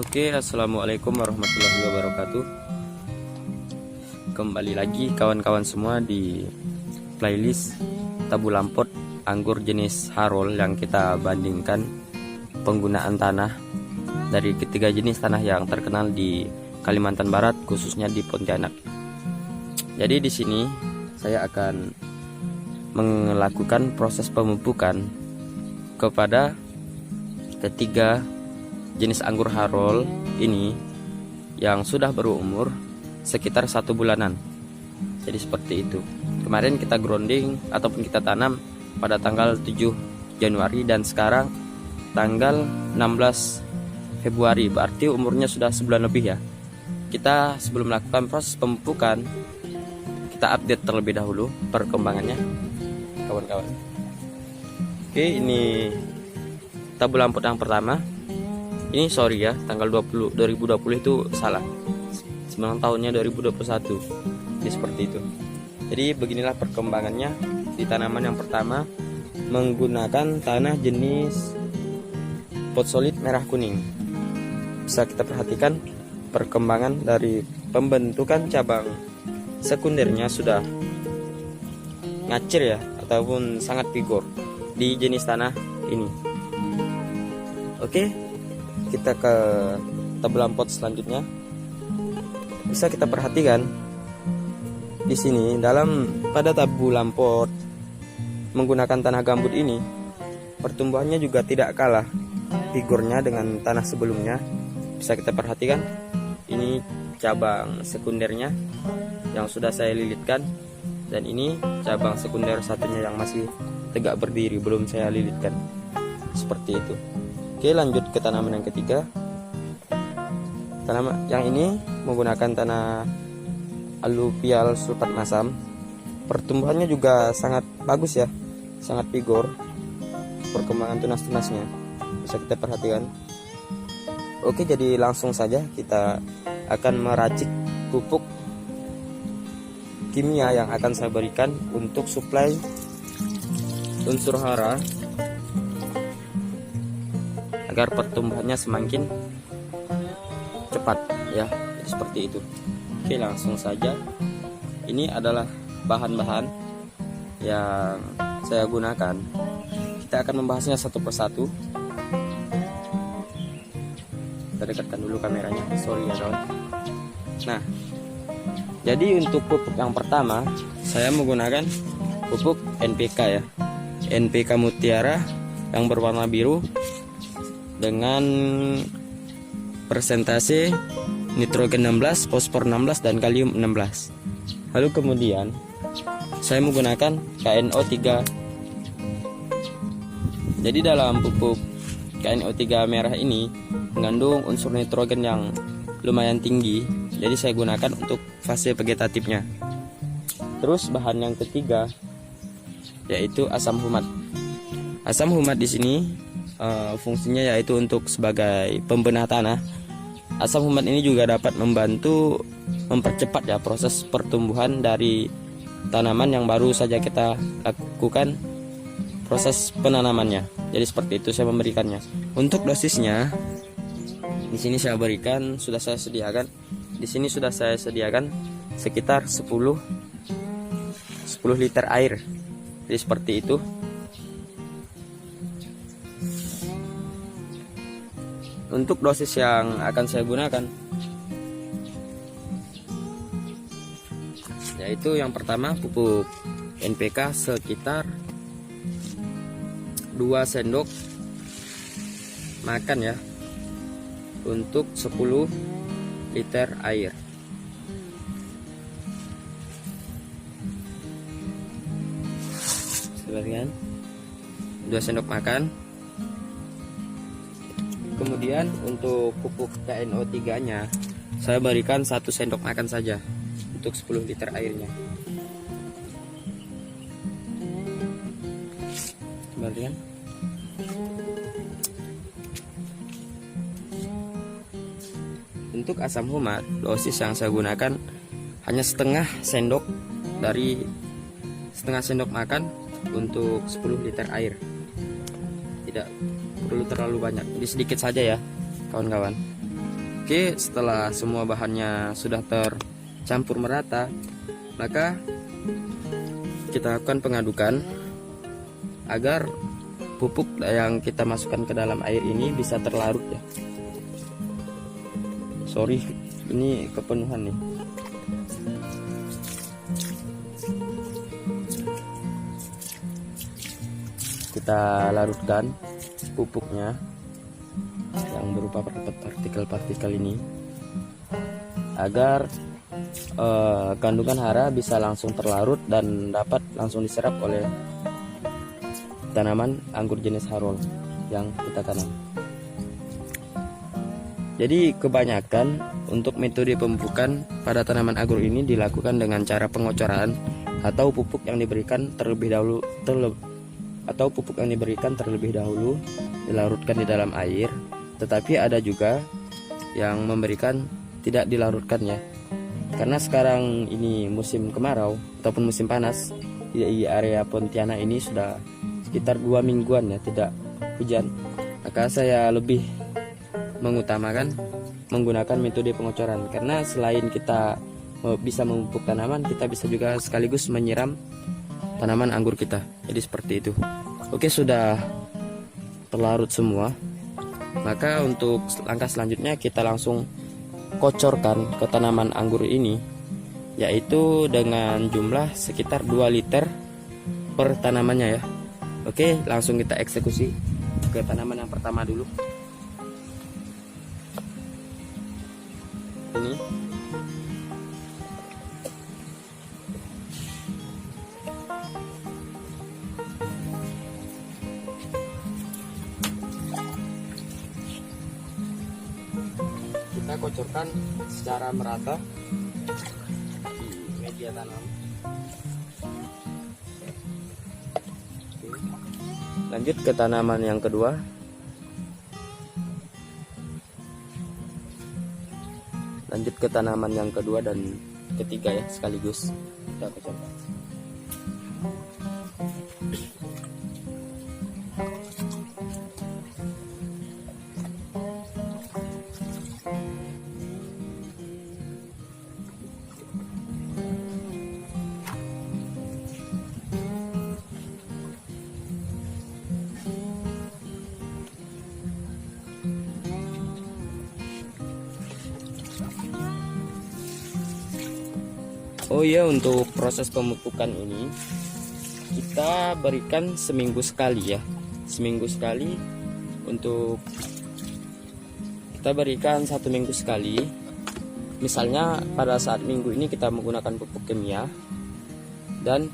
Oke, assalamualaikum warahmatullahi wabarakatuh. Kembali lagi kawan-kawan semua di playlist Tabu Lampot anggur jenis Harol yang kita bandingkan penggunaan tanah dari ketiga jenis tanah yang terkenal di Kalimantan Barat, khususnya di Pontianak. Jadi di sini saya akan melakukan proses pemupukan kepada ketiga jenis anggur Harol ini yang sudah berumur sekitar 1 bulanan. Jadi seperti itu. Kemarin kita grounding ataupun kita tanam pada tanggal 7 Januari dan sekarang tanggal 16 Februari, berarti umurnya sudah sebulan lebih ya. Kita sebelum melakukan proses pemupukan, kita update terlebih dahulu perkembangannya kawan-kawan. Oke, ini Tabu Lampot yang pertama. Ini sorry ya, tanggal 20 2020 itu salah. Sebenarnya tahunnya 2021. Jadi seperti itu. Jadi beginilah perkembangannya di tanaman yang pertama menggunakan tanah jenis pot solid merah kuning. Bisa kita perhatikan perkembangan dari pembentukan cabang sekundernya sudah ngacir ya, ataupun sangat vigor di jenis tanah ini. Oke, kita ke Tabu Lampot selanjutnya. Bisa kita perhatikan di sini pada Tabu Lampot menggunakan tanah gambut ini, pertumbuhannya juga tidak kalah vigornya dengan tanah sebelumnya. Bisa kita perhatikan ini cabang sekundernya yang sudah saya lilitkan, dan ini cabang sekunder satunya yang masih tegak berdiri belum saya lilitkan. Seperti itu. Oke, lanjut ke tanaman yang ketiga. Tanaman yang ini menggunakan tanah aluvial sulfat masam. Pertumbuhannya juga sangat bagus ya, sangat vigor. Perkembangan tunas-tunasnya bisa kita perhatikan. Oke, jadi langsung saja kita akan meracik pupuk kimia yang akan saya berikan untuk suplai unsur hara agar pertumbuhannya semakin cepat ya. Jadi seperti itu. Oke, langsung saja. Ini adalah bahan-bahan yang saya gunakan. Kita akan membahasnya satu persatu. Kita dekatkan dulu kameranya, sorry ya kawan. Nah, jadi untuk pupuk yang pertama saya menggunakan pupuk NPK ya, NPK Mutiara yang berwarna biru dengan persentase nitrogen 16, fosfor 16 dan kalium 16. Lalu kemudian saya menggunakan KNO3. Jadi dalam pupuk KNO3 merah ini mengandung unsur nitrogen yang lumayan tinggi, jadi saya gunakan untuk fase vegetatifnya. Terus bahan yang ketiga yaitu asam humat. Asam humat di sini fungsinya yaitu untuk sebagai pembenah tanah. Asam humat ini juga dapat membantu mempercepat ya proses pertumbuhan dari tanaman yang baru saja kita lakukan proses penanamannya. Jadi seperti itu saya memberikannya. Untuk dosisnya di sini saya berikan, sudah saya sediakan. Di sini sudah saya sediakan sekitar 10 liter air. Jadi seperti itu. Untuk dosis yang akan saya gunakan yaitu yang pertama pupuk NPK sekitar 2 sendok makan ya untuk 10 liter air. Sebagian 2 sendok makan. Kemudian untuk pupuk KNO3 nya saya berikan 1 sendok makan saja untuk 10 liter airnya. Kemudian untuk asam humat, dosis yang saya gunakan hanya setengah sendok makan untuk 10 liter air. Tidak perlu terlalu banyak, jadi sedikit saja ya kawan-kawan. Oke, setelah semua bahannya sudah tercampur merata, maka kita lakukan pengadukan agar pupuk yang kita masukkan ke dalam air ini bisa terlarut ya. Sorry, ini kepenuhan nih. Kita larutkan pupuknya yang berupa partikel-partikel ini agar kandungan hara bisa langsung terlarut dan dapat langsung diserap oleh tanaman anggur jenis Harol yang kita tanam. Jadi kebanyakan untuk metode pemupukan pada tanaman anggur ini dilakukan dengan cara pengocoran atau pupuk yang diberikan terlebih dahulu dilarutkan di dalam air. Tetapi ada juga yang memberikan tidak dilarutkan ya. Karena sekarang ini musim kemarau ataupun musim panas, di area Pontianak ini sudah sekitar 2 mingguan ya tidak hujan. Maka saya lebih mengutamakan menggunakan metode pengocoran, karena selain kita bisa memupuk tanaman, kita bisa juga sekaligus menyiram tanaman anggur kita. Jadi seperti itu. Oke, sudah terlarut semua. Maka untuk langkah selanjutnya kita langsung kocorkan ke tanaman anggur ini, yaitu dengan jumlah sekitar 2 liter per tanamannya ya. Oke, langsung kita eksekusi ke tanaman yang pertama dulu. Ini kita kocorkan secara merata di media tanam. Lanjut ke tanaman yang kedua. Lanjut ke tanaman yang kedua dan ketiga ya, sekaligus kita kocorkan. Oh iya, untuk proses pemupukan ini kita berikan seminggu sekali ya. Seminggu sekali, untuk kita berikan 1 minggu sekali. Misalnya pada saat minggu ini kita menggunakan pupuk kimia, dan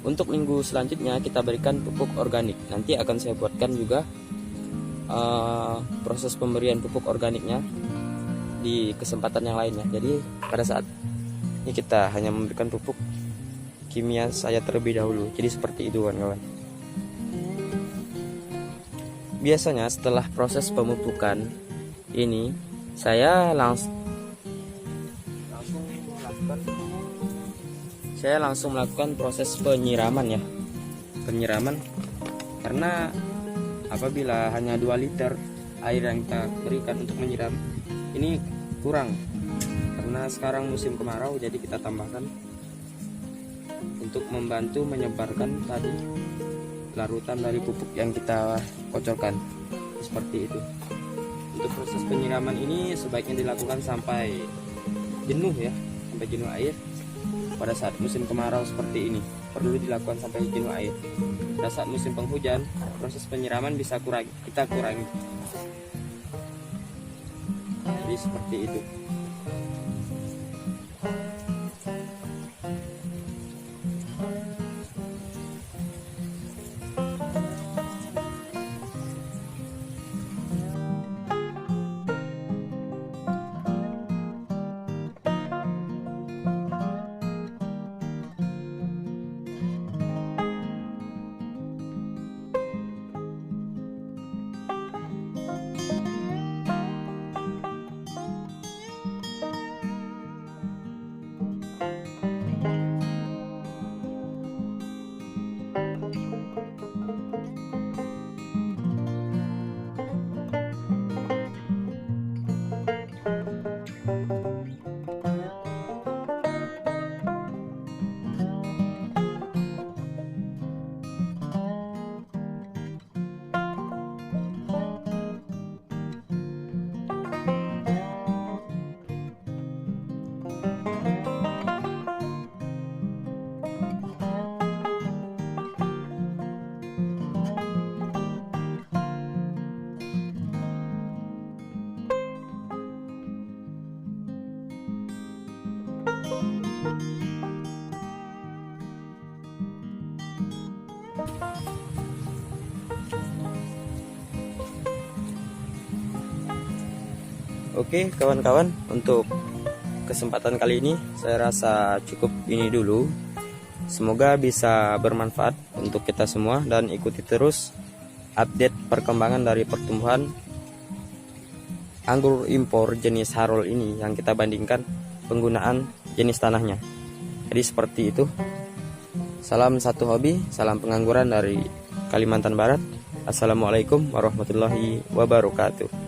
untuk minggu selanjutnya kita berikan pupuk organik. Nanti akan saya buatkan juga proses pemberian pupuk organiknya di kesempatan yang lainnya. Jadi pada saat ini kita hanya memberikan pupuk kimia saya terlebih dahulu. Jadi seperti itu kawan-kawan. Biasanya setelah proses pemupukan ini saya langsung melakukan proses penyiraman ya. Penyiraman karena apabila hanya 2 liter air yang kita berikan untuk menyiram ini kurang. Karena sekarang musim kemarau, jadi kita tambahkan untuk membantu menyebarkan tadi larutan dari pupuk yang kita kocorkan. Seperti itu. Untuk proses penyiraman ini sebaiknya dilakukan sampai jenuh ya, sampai jenuh air. Pada saat musim kemarau seperti ini perlu dilakukan sampai jenuh air. Pada saat musim penghujan, proses penyiraman bisa kita kurangi. Jadi seperti itu. Oke kawan-kawan, untuk kesempatan kali ini saya rasa cukup ini dulu. Semoga bisa bermanfaat untuk kita semua dan ikuti terus update perkembangan dari pertumbuhan anggur impor jenis Harol ini yang kita bandingkan penggunaan jenis tanahnya. Jadi seperti itu. Salam satu hobi, salam pengangguran dari Kalimantan Barat. Assalamualaikum warahmatullahi wabarakatuh.